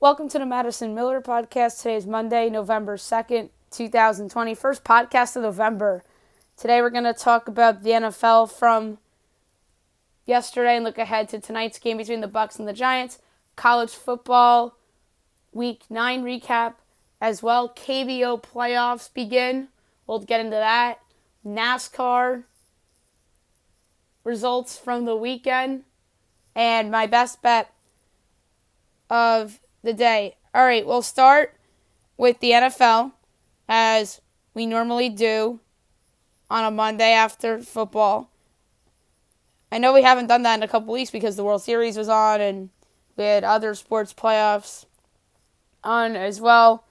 Welcome to the Madison Miller Podcast. Today is Monday, November 2nd, 2020. First podcast of November. Today we're going to talk about the NFL from yesterday and look ahead to tonight's game between the Bucs and the Giants. College football Week 9 recap as well. KBO playoffs begin. We'll get into that. NASCAR results from the weekend. And my best bet of the day. All right, we'll start with the NFL as we normally do on a Monday after football. I know we haven't done that in a couple weeks because the World Series was on and we had other sports playoffs on as well.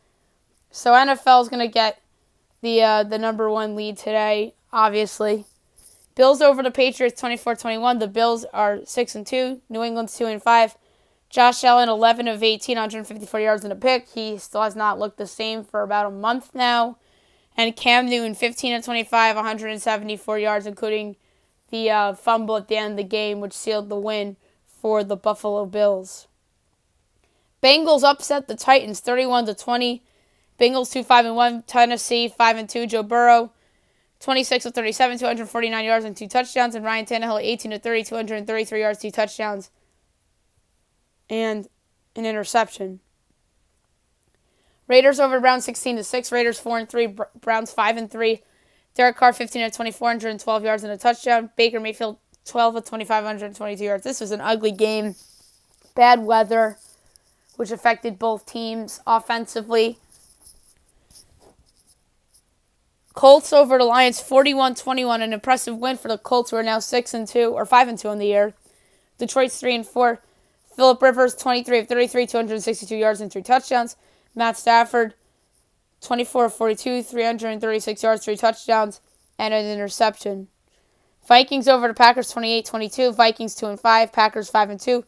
So NFL is going to get the number one lead today, obviously. Bills over the Patriots 24-21. The Bills are 6-2. New England's 2-5. Josh Allen, 11 of 18, 154 yards and a pick. He still has not looked the same for about a month now. And Cam Newton, 15 of 25, 174 yards, including the fumble at the end of the game, which sealed the win for the Buffalo Bills. Bengals upset the Titans, 31-20. Bengals 2-5-1. Tennessee 5-2. Joe Burrow, 26 of 37, 249 yards and 2 touchdowns. And Ryan Tannehill, 18 of 30, 233 yards, 2 touchdowns. And an interception. Raiders over Browns 16-6. Raiders 4-3. Browns 5-3. Derek Carr 15 of 24, 112 yards and a touchdown. Baker Mayfield 12 of 25, 122 yards. This was an ugly game. Bad weather, which affected both teams offensively. Colts over the Lions 41-21. An impressive win for the Colts, who are now 6-2 or 5-2 on the year. Detroit's 3-4. Phillip Rivers, 23 of 33, 262 yards and 3 touchdowns. Matt Stafford, 24 of 42, 336 yards, 3 touchdowns, and an interception. Vikings over the Packers, 28-22. Vikings 2-5, Packers 5-2.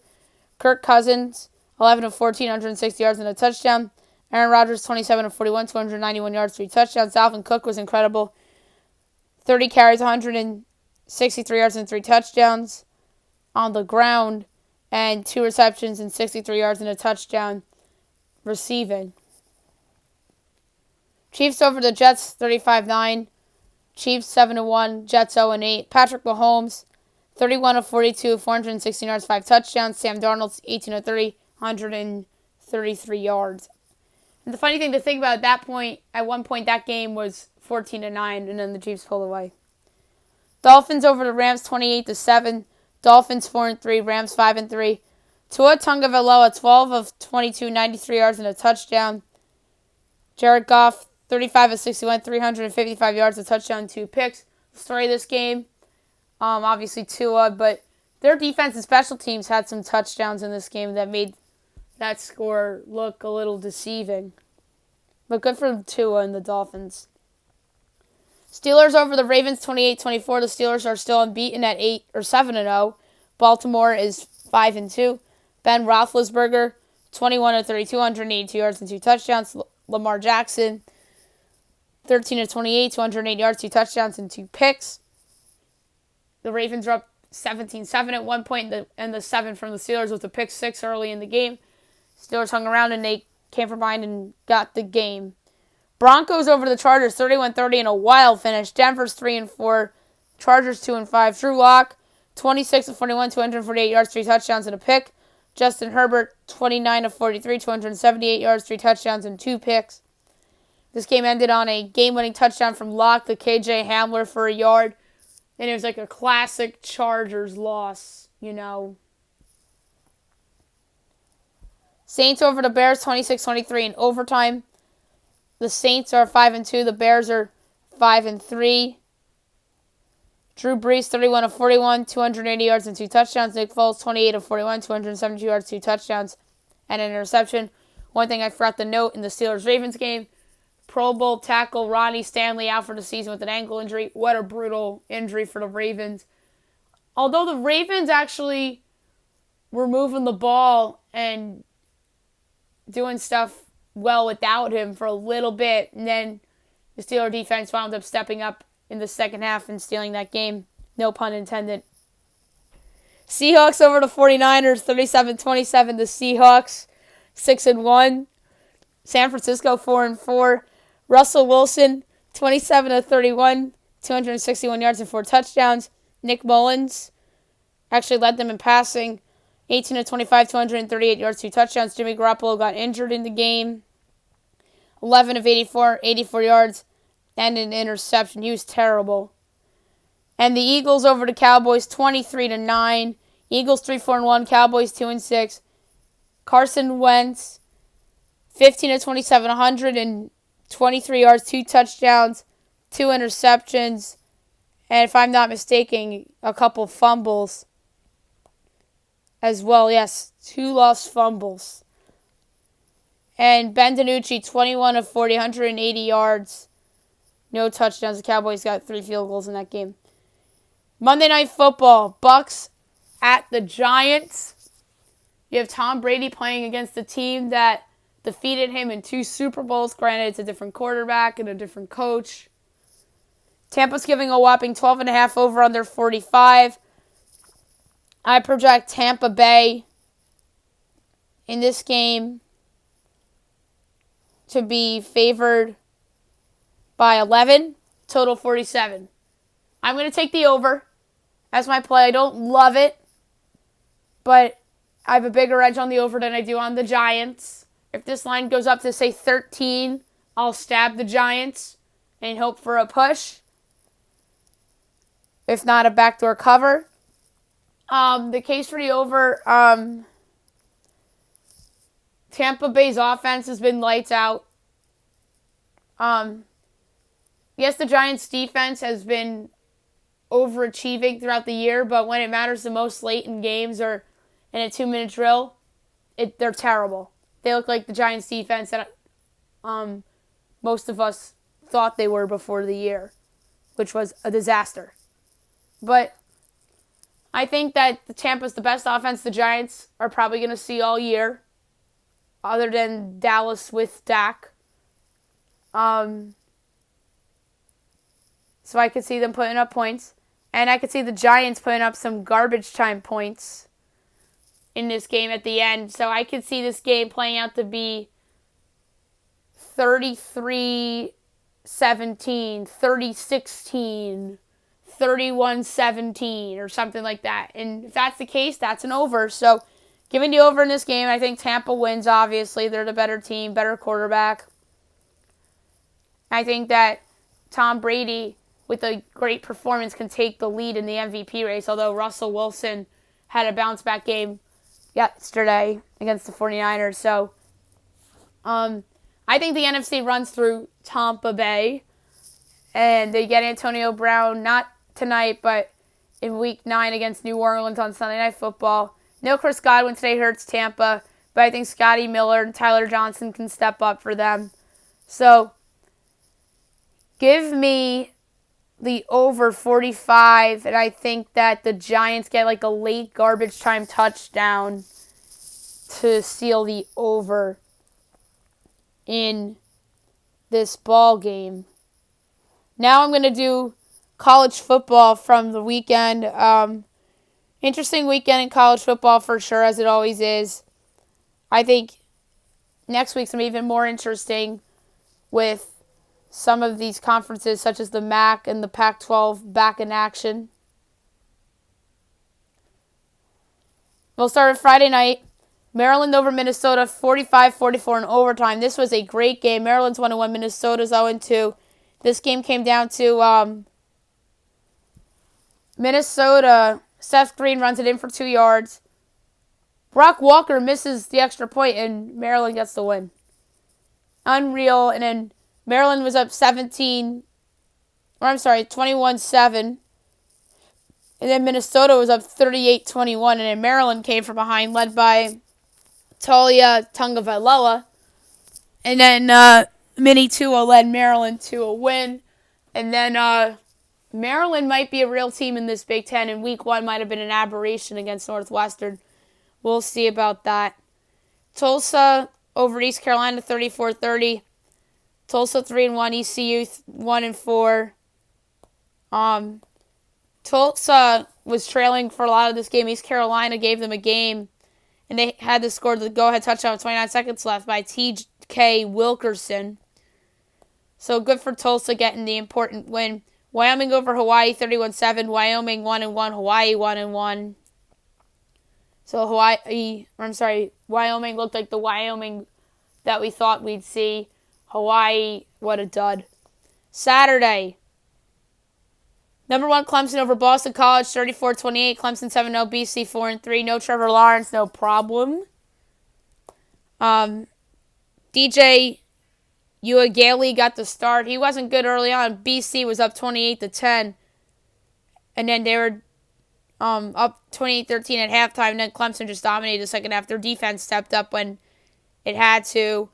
Kirk Cousins, 11 of 14, 160 yards and a touchdown. Aaron Rodgers, 27 of 41, 291 yards, 3 touchdowns. Dalvin Cook was incredible. 30 carries, 163 yards and 3 touchdowns on the ground. And 2 receptions and 63 yards and a touchdown receiving. Chiefs over the Jets, 35-9. Chiefs 7-1. Jets 0-8. Patrick Mahomes, 31 of 42, 416 yards, 5 touchdowns. Sam Darnold, 18 of 30, 133 yards. And the funny thing to think about at one point that game was 14-9, and then the Chiefs pulled away. Dolphins over the Rams, 28-7. Dolphins 4-3, Rams 5-3. Tua Tagovailoa, 12 of 22, 93 yards and a touchdown. Jared Goff, 35 of 61, 355 yards, a touchdown, 2 picks. The story of this game, obviously Tua, but their defense and special teams had some touchdowns in this game that made that score look a little deceiving. But good for Tua and the Dolphins. Steelers over the Ravens 28-24. The Steelers are still unbeaten at 7-0. Baltimore is 5-2. Ben Roethlisberger, 21 of 32, 182 yards and 2 touchdowns. Lamar Jackson, 13 of 28, 208 yards, 2 touchdowns and 2 picks. The Ravens were up 17-7 at one point, and the 7 from the Steelers was a pick 6 early in the game. Steelers hung around and they came from behind and got the game. Broncos over the Chargers, 31-30 in a wild finish. Denver's 3-4. Chargers 2-5. Drew Lock, 26 of 41, 248 yards, 3 touchdowns and a pick. Justin Herbert, 29 of 43, 278 yards, 3 touchdowns and 2 picks. This game ended on a game-winning touchdown from Lock to KJ Hamler for a yard. And it was like a classic Chargers loss, you know. Saints over the Bears, 26-23 in overtime. The Saints are 5-2. The Bears are 5-3. Drew Brees, 31 of 41, 280 yards and 2 touchdowns. Nick Foles, 28 of 41, 272 yards, 2 touchdowns, and an interception. One thing I forgot to note in the Steelers-Ravens game, Pro Bowl tackle Ronnie Stanley out for the season with an ankle injury. What a brutal injury for the Ravens. Although the Ravens actually were moving the ball and doing stuff well without him for a little bit, and then the Steelers defense wound up stepping up in the second half and stealing that game. No pun intended. Seahawks over the 49ers, 37-27. The Seahawks 6-1. San Francisco 4-4. Russell Wilson 27 of 31, 261 yards and 4 touchdowns. Nick Mullins actually led them in passing, 18 of 25, 238 yards, 2 touchdowns. Jimmy Garoppolo got injured in the game, 11 of 84, 84 yards, and an interception. He was terrible. And the Eagles over the Cowboys 23-9. Eagles 3-4-1, Cowboys 2-6. Carson Wentz 15 of 27, 123 yards, 2 touchdowns, 2 interceptions, and if I'm not mistaken, a couple fumbles as well. Yes, 2 lost fumbles. And Ben DiNucci 21 of 40, 180 yards, no touchdowns. The Cowboys got 3 field goals in that game. Monday Night Football, Bucks at the Giants. You have Tom Brady playing against the team that defeated him in 2 Super Bowls. Granted, it's a different quarterback and a different coach. Tampa's giving a whopping 12.5 over under 45. I project Tampa Bay in this game to be favored by 11, total 47. I'm going to take the over as my play. I don't love it, but I have a bigger edge on the over than I do on the Giants. If this line goes up to, say, 13, I'll stab the Giants and hope for a push. If not, a backdoor cover. The case for the over, Tampa Bay's offense has been lights out. Yes, the Giants' defense has been overachieving throughout the year, but when it matters the most late in games or in a 2-minute drill, they're terrible. They look like the Giants' defense that most of us thought they were before the year, which was a disaster. But I think that the Tampa's the best offense the Giants are probably going to see all year, other than Dallas with Dak. So I could see them putting up points. And I could see the Giants putting up some garbage time points in this game at the end. So I could see this game playing out to be 33-17, 30-16, 31-17, or something like that. And if that's the case, that's an over. So giving the over in this game, I think Tampa wins, obviously. They're the better team, better quarterback. I think that Tom Brady, with a great performance, can take the lead in the MVP race, although Russell Wilson had a bounce-back game yesterday against the 49ers. So I think the NFC runs through Tampa Bay, and they get Antonio Brown, not tonight, but in Week 9 against New Orleans on Sunday Night Football. No Chris Godwin today hurts Tampa, but I think Scotty Miller and Tyler Johnson can step up for them. So give me the over 45, and I think that the Giants get like a late garbage time touchdown to seal the over in this ball game. Now I'm going to do college football from the weekend. Interesting weekend in college football for sure, as it always is. I think next week's going to be even more interesting with some of these conferences, such as the MAC and the Pac-12, back in action. We'll start with Friday night. Maryland over Minnesota, 45-44 in overtime. This was a great game. Maryland's 1-1, Minnesota's 0-2. This game came down to Minnesota. Seth Green runs it in for 2 yards. Brock Walker misses the extra point, and Maryland gets the win. Unreal. And then Maryland was up 21-7. And then Minnesota was up 38-21. And then Maryland came from behind, led by Talia Tungavailoa. And then Minnie Tua led Maryland to a win. And then Maryland might be a real team in this Big Ten, and Week 1 might have been an aberration against Northwestern. We'll see about that. Tulsa over East Carolina, 34-30. Tulsa 3-1, ECU 1-4. Tulsa was trailing for a lot of this game. East Carolina gave them a game, And they had to score the go-ahead touchdown with 29 seconds left by T.K. Wilkerson. So good for Tulsa getting the important win. Wyoming over Hawaii 31-7. Wyoming 1-1. Hawaii 1-1. So Wyoming looked like the Wyoming that we thought we'd see. Hawaii, what a dud. Saturday, number 1 Clemson over Boston College 34-28. Clemson 7-0. BC 4-3. No Trevor Lawrence, no problem. DJ Uiagalelei got the start. He wasn't good early on. BC was up 28-10. And then they were up 28-13 at halftime. And then Clemson just dominated the second half. Their defense stepped up when it had to.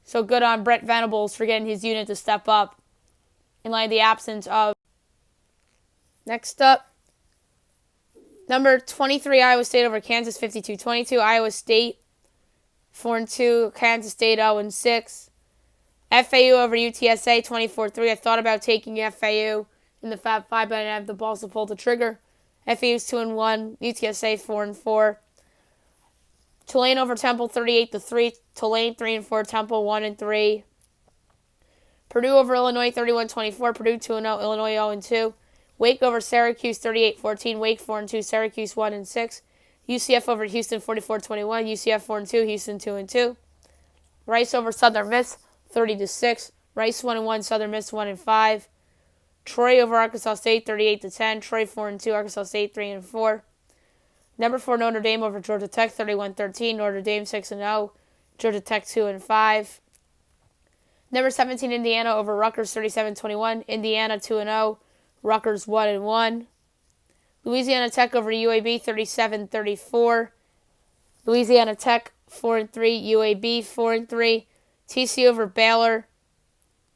So good on Brent Venables for getting his unit to step up in light of the absence of. Next up, number 23 Iowa State over Kansas 52-22. Iowa State 4-2. Kansas State 0-6. FAU over UTSA 24-3. I thought about taking FAU in the Fab Five, but I didn't have the balls to pull the trigger. FAU's 2-1. UTSA 4-4. Tulane over Temple 38-3. Tulane 3-4. Temple 1-3. Purdue over Illinois 31-24. Purdue 2-0. Illinois 0-2. Wake over Syracuse 38-14. Wake 4-2. Syracuse 1-6. UCF over Houston 44-21. UCF 4-2. Houston 2-2. Rice over Southern Miss 30-6. Rice 1-1. Southern Miss 1-5. Troy over Arkansas State 38-10. Troy 4-2. Arkansas State 3-4. Number 4 Notre Dame over Georgia Tech 31-13. Notre Dame 6-0. Georgia Tech 2-5. Number 17 Indiana over Rutgers 37-21. Indiana 2-0. Rutgers 1-1. Louisiana Tech over UAB 37-34. Louisiana Tech 4-3. UAB 4-3. TCU over Baylor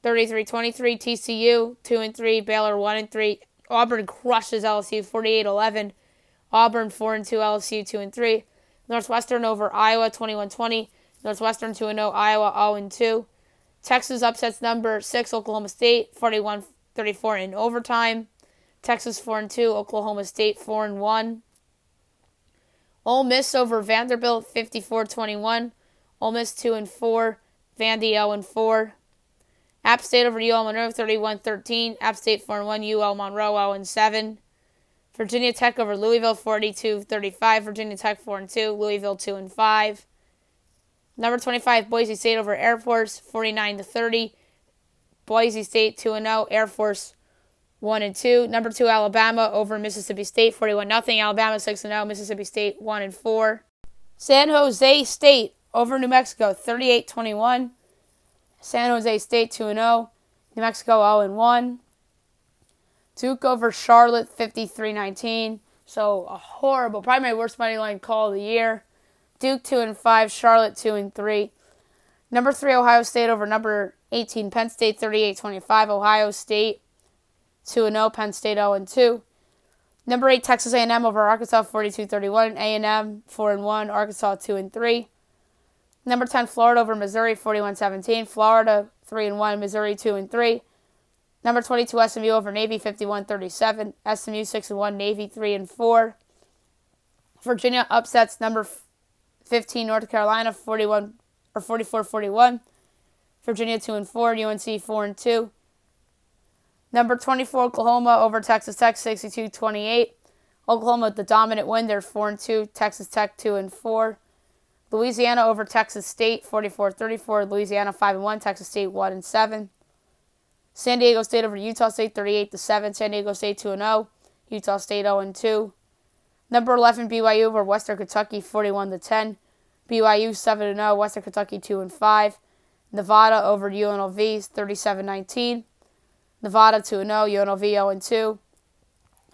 33-23. TCU 2-3. Baylor 1-3. Auburn crushes LSU 48-11. Auburn 4-2. LSU 2-3. Northwestern over Iowa 21-20. Northwestern 2-0. Iowa 0-2. Texas upsets number 6 Oklahoma State 41-34 in overtime. Texas 4-2. Oklahoma State 4-1. Ole Miss over Vanderbilt 54-21. Ole Miss 2-4. Vandy 0-4. App State over UL Monroe 31-13. App State 4-1. UL Monroe 0-7. Virginia Tech over Louisville 42-35. Virginia Tech 4-2. Louisville 2-5. Number 25 Boise State over Air Force 49-30. Boise State 2-0. Air Force 1-2. Number 2 Alabama over Mississippi State 41-0. Alabama 6-0. Mississippi State 1-4. San Jose State over New Mexico 38-21. San Jose State 2-0. New Mexico 0-1. Duke over Charlotte 53-19. So a horrible, probably my worst money line call of the year. Duke 2-5. Charlotte 2-3. Number 3 Ohio State over number 18 Penn State 38-25. Ohio State 2-0. Penn State 0-2. Number 8 Texas A&M over Arkansas 42-31. A&M 4-1. Arkansas 2-3. Number 10 Florida over Missouri 41-17. Florida 3-1. Missouri 2-3. Number 22 SMU over Navy 51-37. SMU 6-1. Navy 3-4. Virginia upsets number 15 North Carolina 44-41. Virginia 2-4. UNC 4-2. Number 24 Oklahoma over Texas Tech 62-28. Oklahoma with the dominant win. They're 4-2. Texas Tech 2-4. Louisiana over Texas State 44-34. Louisiana 5-1. Texas State 1-7. San Diego State over Utah State 38-7. San Diego State 2-0. Utah State 0-2. Number 11 BYU over Western Kentucky 41-10. BYU 7-0. Western Kentucky 2-5. Nevada over UNLV 37-19. Nevada 2-0. UNLV 0-2.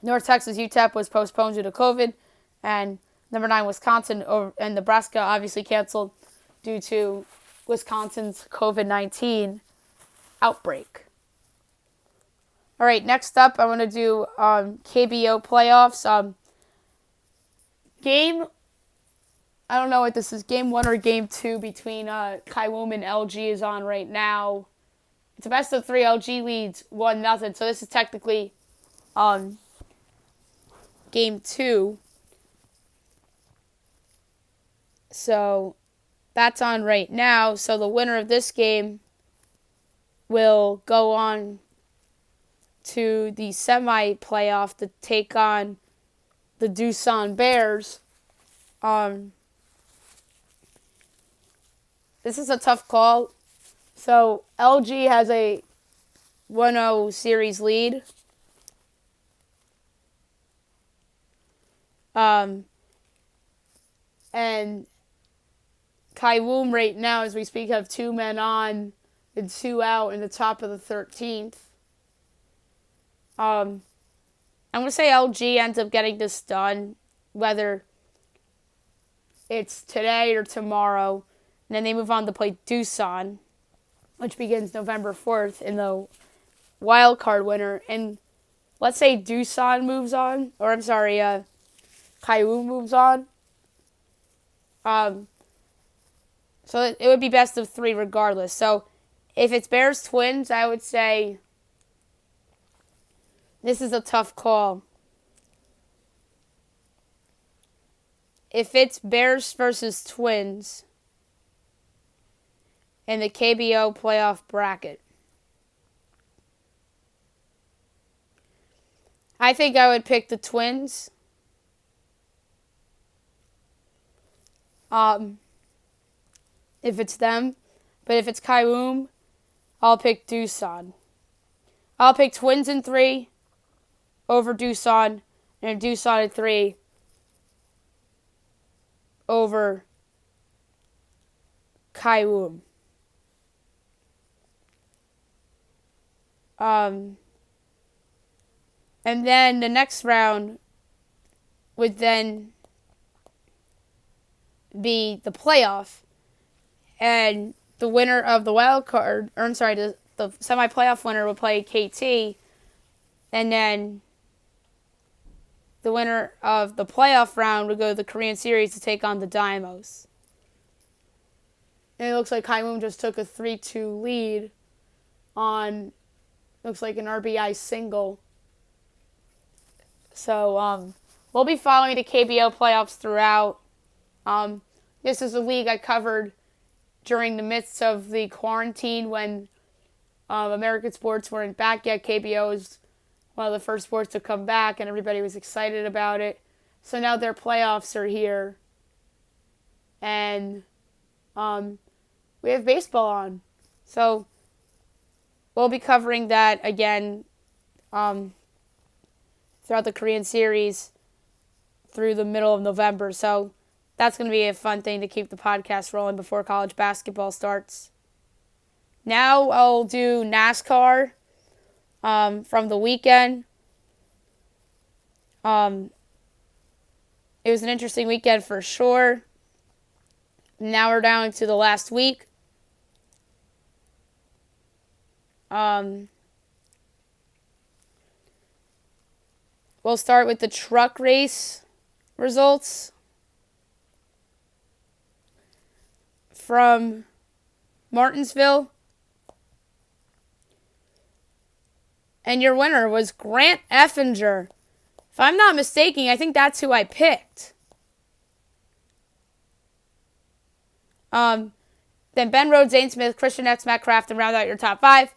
North Texas UTEP was postponed due to COVID, and number 9 Wisconsin over, and Nebraska obviously canceled due to Wisconsin's COVID-19 outbreak. All right, next up, I want to do KBO playoffs. Game, I don't know what this is, Game 1 or Game 2 between Kaiwoom and LG is on right now. It's a best of 3. LG leads 1-0, so this is technically Game 2. So that's on right now. So the winner of this game will go on to the semi-playoff to take on the Doosan Bears. This is a tough call. So LG has a 1-0 series lead. And Kaiwoom right now, as we speak, have 2 men on and 2 out in the top of the 13th. I'm going to say LG ends up getting this done, whether it's today or tomorrow. And then they move on to play Doosan, which begins November 4th in the wild card winner. And let's say Doosan moves on, or I'm sorry, Kaiwoom moves on. So it would be best of 3 regardless. So if it's Bears Twins, I would say this is a tough call. If it's Bears versus Twins in the KBO playoff bracket, I think I would pick the Twins. If it's them. But if it's Kaiwoom, I'll pick Doosan. I'll pick Twins in 3 over Doosan, and Doosan in 3 over Kaiwoom. And then the next round would then be the playoff. And the winner of the wild card, or I'm sorry, the semi-playoff winner will play KT. And then the winner of the playoff round would go to the Korean Series to take on the Dynamos. And it looks like Kaiwoom just took a 3-2 lead on, looks like an RBI single. So we'll be following the KBO playoffs throughout. This is a league I covered during the midst of the quarantine when American sports weren't back yet. KBO is one of the first sports to come back, and everybody was excited about it. So now their playoffs are here. And we have baseball on. So we'll be covering that again throughout the Korean Series through the middle of November. So that's going to be a fun thing to keep the podcast rolling before college basketball starts. Now I'll do NASCAR from the weekend. It was an interesting weekend for sure. Now we're down to the last week. We'll start with the truck race results from Martinsville. And your winner was Grant Effinger. If I'm not mistaken, I think that's who I picked. Then Ben Rhodes, Zane Smith, Christian X, Matt Kraft, and round out your top 5.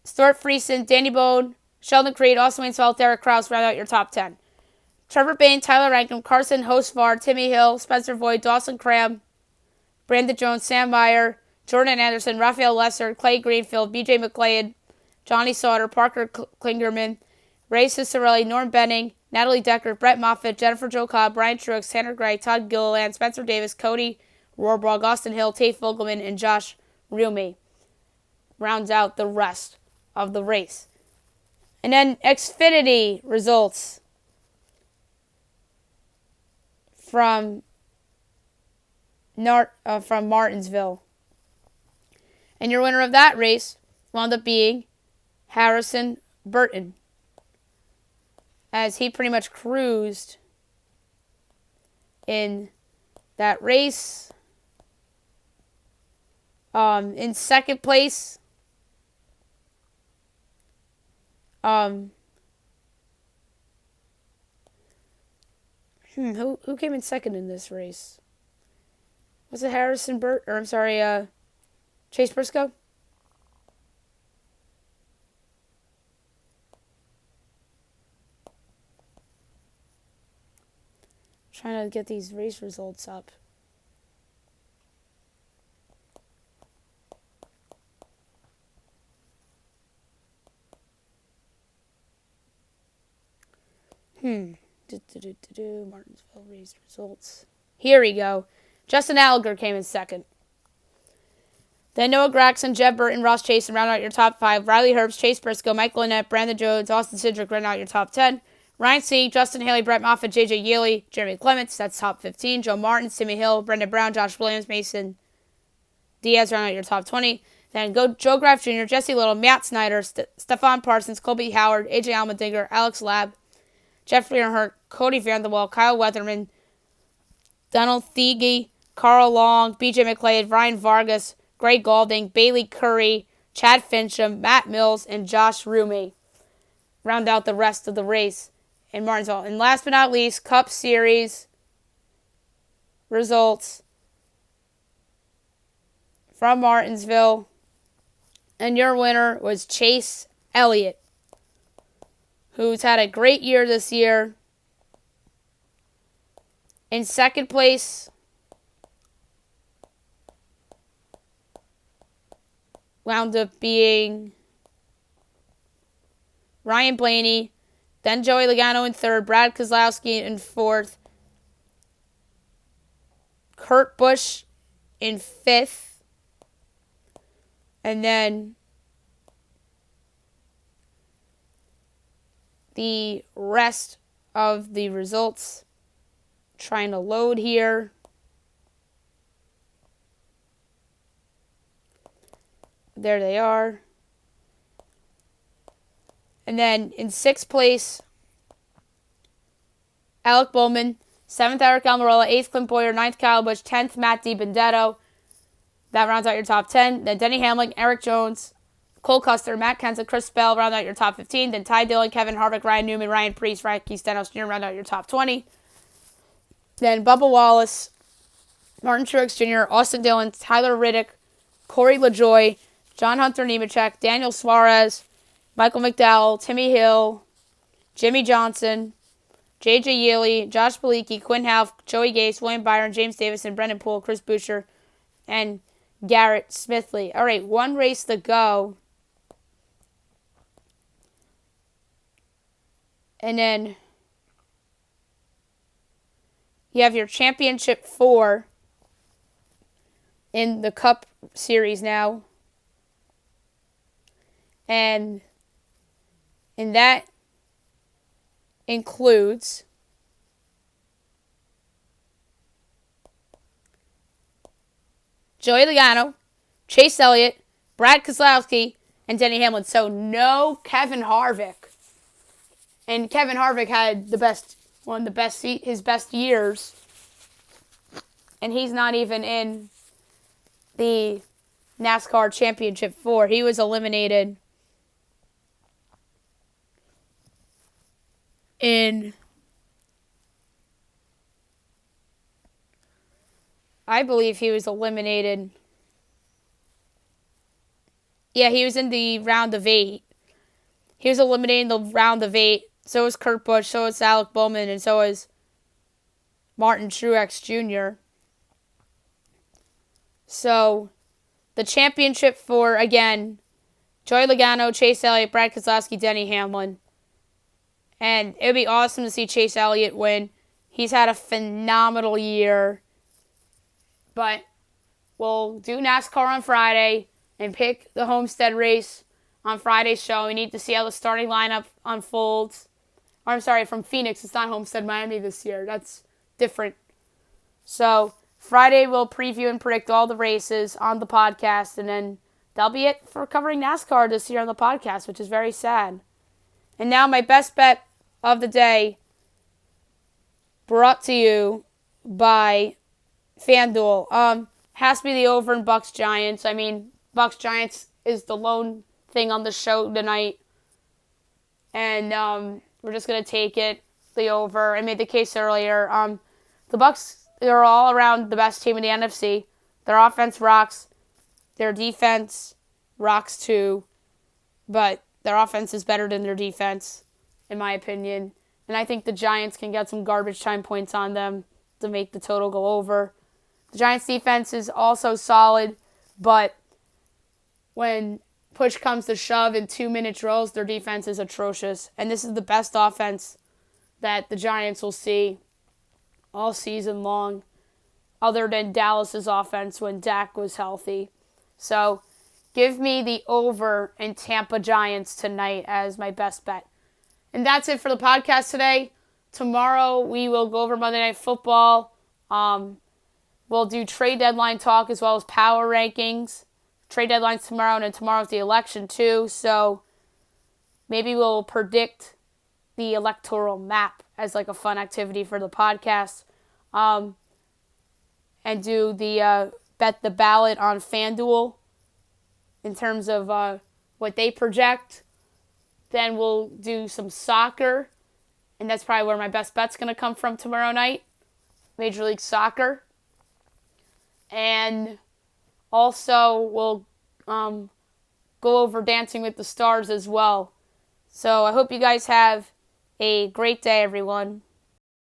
Stuart Friesen, Danny Bone, Sheldon Creed, Austin Waynesveld, Derek Krause, round out your top 10. Trevor Bain, Tyler Rankin, Carson Hostvar, Timmy Hill, Spencer Voigt, Dawson Cram, Brandon Jones, Sam Meyer, Jordan Anderson, Raphael Lesser, Clay Greenfield, BJ McLeod, Johnny Sauter, Parker Klingerman, Ray Cicerelli, Norm Benning, Natalie Decker, Brett Moffitt, Jennifer Jo Cobb, Brian Truex, Tanner Gray, Todd Gilliland, Spencer Davis, Cody Rohrbaugh, Austin Hill, Tate Fogelman, and Josh Rielme rounds out the rest of the race. And then Xfinity results from Martinsville. And your winner of that race wound up being Harrison Burton, as he pretty much cruised in that race. In second place, who came in second in this race? Was it Chase Briscoe? Trying to get these race results up. Martinsville race results. Here we go. Justin Allgaier came in second. Then Noah Gragson, Jeb Burton, Ross Chaston round out your top 5. Riley Herbst, Chase Briscoe, Michael Lynette, Brandon Jones, Austin Cindric round out your top 10. Ryan Sieg, Justin Haley, Brett Moffitt, J.J. Yealy, Jeremy Clements, that's top 15. Joe Martin, Timmy Hill, Brendan Brown, Josh Williams, Mason Diaz round out your top 20. Then go Joe Graff Jr., Jesse Little, Matt Snyder, Stephon Parsons, Colby Howard, A.J. Allmendinger, Alex Labb, Jeffrey Earnhardt, Cody Vanderwall, Kyle Weatherman, Donald Thiegy, Carl Long, B.J. McLeod, Ryan Vargas, Greg Gaulding, Bailey Curry, Chad Fincham, Matt Mills, and Josh Rumi round out the rest of the race in Martinsville. And last but not least, Cup Series results from Martinsville. And your winner was Chase Elliott, who's had a great year this year. In second place, wound up being Ryan Blaney, then Joey Logano in third, Brad Keselowski in fourth, Kurt Busch in fifth, and then the rest of the results. Trying to load here. There they are. And then in sixth place, Alec Bowman. Seventh, Eric Almirola. Eighth, Clint Boyer. Ninth, Kyle Busch. 10th, Matt DiBenedetto. That rounds out your top 10. Then Denny Hamlin, Eric Jones, Cole Custer, Matt Kenseth, Chris Bell round out your top 15. Then Ty Dillon, Kevin Harvick, Ryan Newman, Ryan Preece, Ricky Stenhouse Jr. round out your top 20. Then Bubba Wallace, Martin Truex Jr., Austin Dillon, Tyler Riddick, Corey LaJoie, John Hunter Nemechek, Daniel Suarez, Michael McDowell, Timmy Hill, Jimmy Johnson, J.J. Yealy, Josh Bilicki, Quinn Half, Joey Gase, William Byron, James Davison, Brendan Poole, Chris Buescher, and Garrett Smithley. All right, one race to go. And then you have your championship 4 in the Cup Series now. And that includes Joey Logano, Chase Elliott, Brad Keselowski, and Denny Hamlin. So no Kevin Harvick. And Kevin Harvick had his best years. And he's not even in the NASCAR Championship 4. He was eliminated I believe he was eliminated. Yeah, he was in the round of 8. He was eliminated in the round of 8. So was Kurt Busch, so was Alec Bowman, and so was Martin Truex Jr. So, the championship 4, again, Joey Logano, Chase Elliott, Brad Keselowski, Denny Hamlin. And it would be awesome to see Chase Elliott win. He's had a phenomenal year. But we'll do NASCAR on Friday and pick the Homestead race on Friday's show. We need to see how the starting lineup unfolds. Or I'm sorry, from Phoenix. It's not Homestead, Miami this year. That's different. So Friday we'll preview and predict all the races on the podcast. And then that'll be it for covering NASCAR this year on the podcast, which is very sad. And now my best bet of the day, brought to you by FanDuel. Has to be the over in Bucks Giants. I mean, Bucks Giants is the lone thing on the show tonight. And we're just going to take it, the over. I made the case earlier. The Bucks they're all around the best team in the NFC. Their offense rocks. Their defense rocks too. But their offense is better than their defense, in my opinion. And I think the Giants can get some garbage time points on them to make the total go over. The Giants' defense is also solid, but when push comes to shove in 2-minute drills, their defense is atrocious. And this is the best offense that the Giants will see all season long, other than Dallas's offense when Dak was healthy. So give me the over in Tampa Giants tonight as my best bet. And that's it for the podcast today. Tomorrow we will go over Monday Night Football. We'll do trade deadline talk as well as power rankings. Trade deadline's tomorrow, and then tomorrow's the election too. So maybe we'll predict the electoral map as like a fun activity for the podcast. And do the bet the ballot on FanDuel in terms of what they project. Then we'll do some soccer, and that's probably where my best bet's going to come from tomorrow night, Major League Soccer. And also we'll go over Dancing with the Stars as well. So I hope you guys have a great day, everyone.